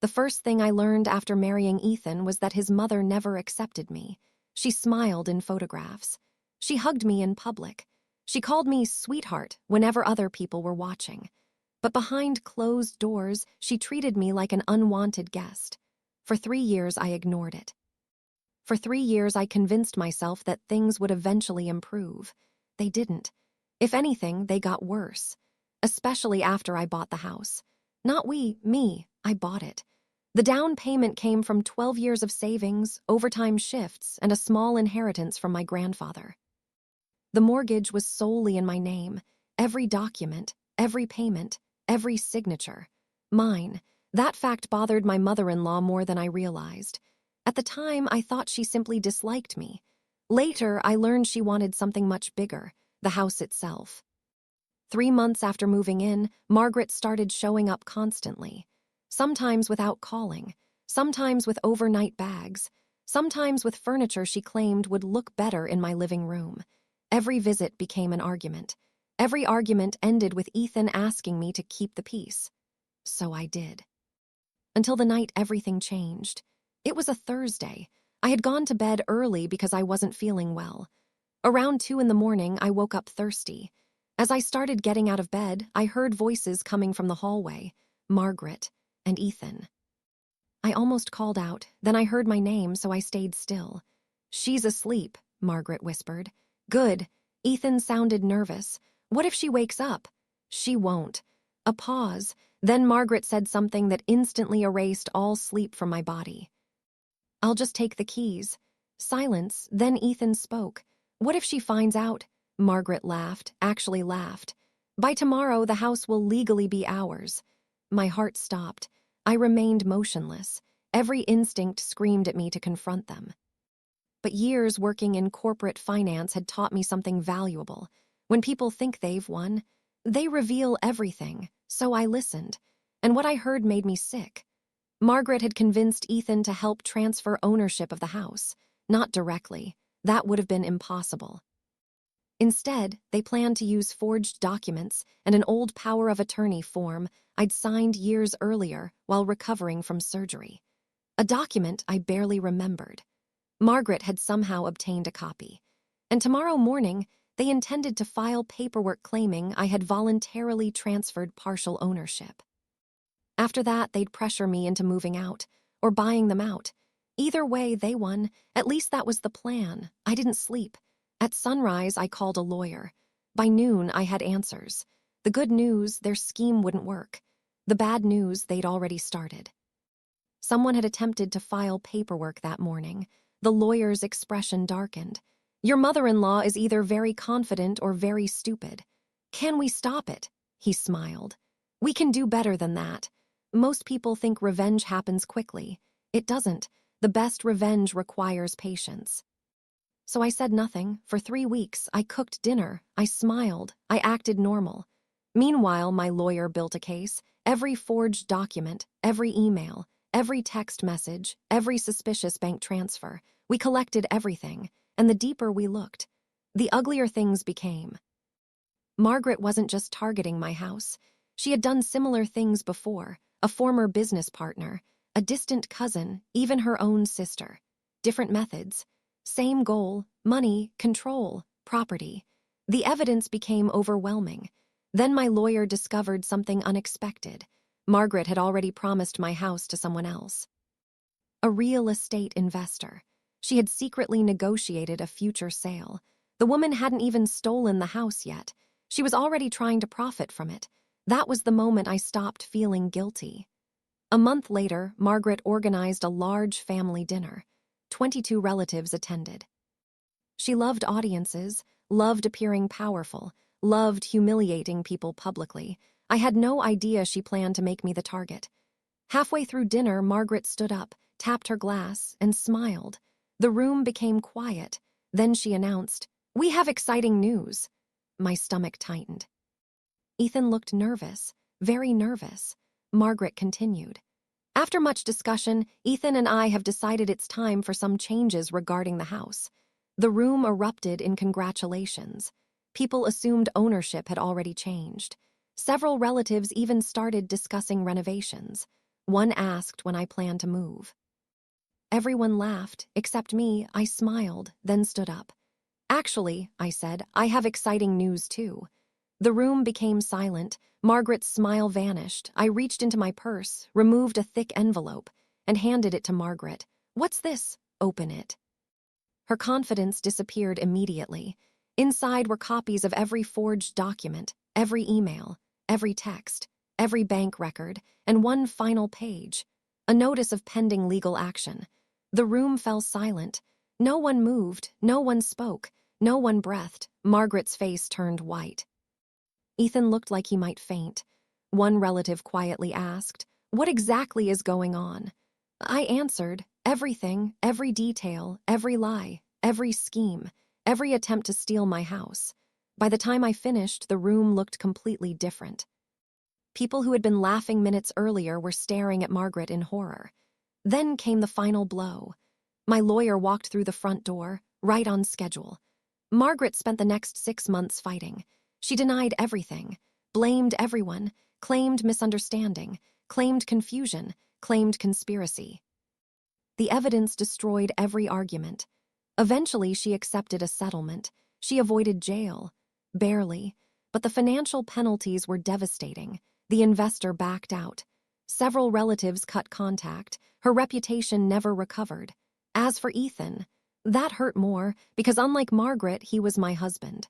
The first thing I learned after marrying Ethan was that his mother never accepted me. She smiled in photographs. She hugged me in public. She called me sweetheart whenever other people were watching. But behind closed doors, she treated me like an unwanted guest. For 3 years, I ignored it. For 3 years, I convinced myself that things would eventually improve. They didn't. If anything, they got worse. Especially after I bought the house. Not me, I bought it. The down payment came from 12 years of savings, overtime shifts, and a small inheritance from my grandfather. The mortgage was solely in my name. Every document, every payment, every signature. Mine. That fact bothered my mother-in-law more than I realized. At the time, I thought she simply disliked me. Later, I learned she wanted something much bigger, the house itself. 3 months after moving in, Margaret started showing up constantly. Sometimes without calling, sometimes with overnight bags, sometimes with furniture she claimed would look better in my living room. Every visit became an argument. Every argument ended with Ethan asking me to keep the peace. So I did. Until the night everything changed. It was a Thursday. I had gone to bed early because I wasn't feeling well. Around 2 in the morning, I woke up thirsty. As I started getting out of bed, I heard voices coming from the hallway, Margaret and Ethan. I almost called out, then I heard my name, so I stayed still. "She's asleep," Margaret whispered. "Good." Ethan sounded nervous. "What if she wakes up?" "She won't." A pause. Then Margaret said something that instantly erased all sleep from my body. "I'll just take the keys." Silence, then Ethan spoke. "What if she finds out?" Margaret laughed, actually laughed. "By tomorrow, the house will legally be ours." My heart stopped. I remained motionless. Every instinct screamed at me to confront them. But years working in corporate finance had taught me something valuable. When people think they've won, they reveal everything, so I listened. And what I heard made me sick. Margaret had convinced Ethan to help transfer ownership of the house. Not directly. That would have been impossible. Instead, they planned to use forged documents and an old power of attorney form I'd signed years earlier while recovering from surgery. A document I barely remembered. Margaret had somehow obtained a copy. And tomorrow morning, they intended to file paperwork claiming I had voluntarily transferred partial ownership. After that, they'd pressure me into moving out, or buying them out. Either way, they won. At least that was the plan. I didn't sleep. At sunrise, I called a lawyer. By noon, I had answers. The good news, their scheme wouldn't work. The bad news, they'd already started. Someone had attempted to file paperwork that morning. The lawyer's expression darkened. "Your mother-in-law is either very confident or very stupid." "Can we stop it?" He smiled. "We can do better than that. Most people think revenge happens quickly. It doesn't. The best revenge requires patience." So I said nothing. For 3 weeks, I cooked dinner. I smiled. I acted normal. Meanwhile, my lawyer built a case. Every forged document, every email, every text message, every suspicious bank transfer. We collected everything, and the deeper we looked, the uglier things became. Margaret wasn't just targeting my house. She had done similar things before. A former business partner, a distant cousin, even her own sister. Different methods. Same goal: money, control, property. The evidence became overwhelming. Then my lawyer discovered something unexpected. Margaret had already promised my house to someone else. A real estate investor. She had secretly negotiated a future sale. The woman hadn't even stolen the house yet. She was already trying to profit from it. That was the moment I stopped feeling guilty. A month later, Margaret organized a large family dinner. 22 relatives attended. She loved audiences, loved appearing powerful, loved humiliating people publicly. I had no idea she planned to make me the target. Halfway through dinner, Margaret stood up, tapped her glass, and smiled. The room became quiet. Then she announced, "We have exciting news." My stomach tightened. Ethan looked nervous, very nervous. Margaret continued. "After much discussion, Ethan and I have decided it's time for some changes regarding the house." The room erupted in congratulations. People assumed ownership had already changed. Several relatives even started discussing renovations. One asked when I planned to move. Everyone laughed, except me. I smiled, then stood up. Actually, I said, I have exciting news too. The room became silent. Margaret's smile vanished. I reached into my purse, removed a thick envelope, and handed it to Margaret. What's this? Open it. Her confidence disappeared immediately. Inside were copies of every forged document, every email, every text, every bank record, and one final page, a notice of pending legal action. The room fell silent. No one moved, no one spoke, no one breathed. Margaret's face turned white. Ethan looked like he might faint. One relative quietly asked, "What exactly is going on?" I answered, everything, every detail, every lie, every scheme, every attempt to steal my house. By the time I finished, the room looked completely different. People who had been laughing minutes earlier were staring at Margaret in horror. Then came the final blow. My lawyer walked through the front door, right on schedule. Margaret spent the next 6 months fighting. She denied everything, blamed everyone, claimed misunderstanding, claimed confusion, claimed conspiracy. The evidence destroyed every argument. Eventually, she accepted a settlement. She avoided jail. Barely. But the financial penalties were devastating. The investor backed out. Several relatives cut contact. Her reputation never recovered. As for Ethan, that hurt more because unlike Margaret, he was my husband.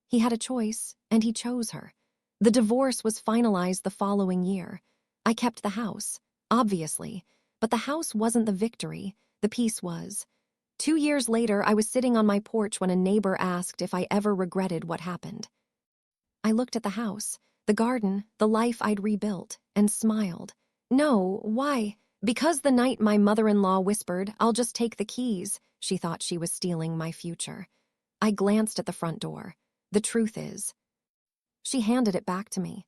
He had a choice, and he chose her. The divorce was finalized the following year. I kept the house, obviously, but the house wasn't the victory, the peace was. 2 years later, I was sitting on my porch when a neighbor asked if I ever regretted what happened. I looked at the house, the garden, the life I'd rebuilt, and smiled. No, why? Because the night my mother-in-law whispered, "I'll just take the keys," she thought she was stealing my future. I glanced at the front door. The truth is, she handed it back to me.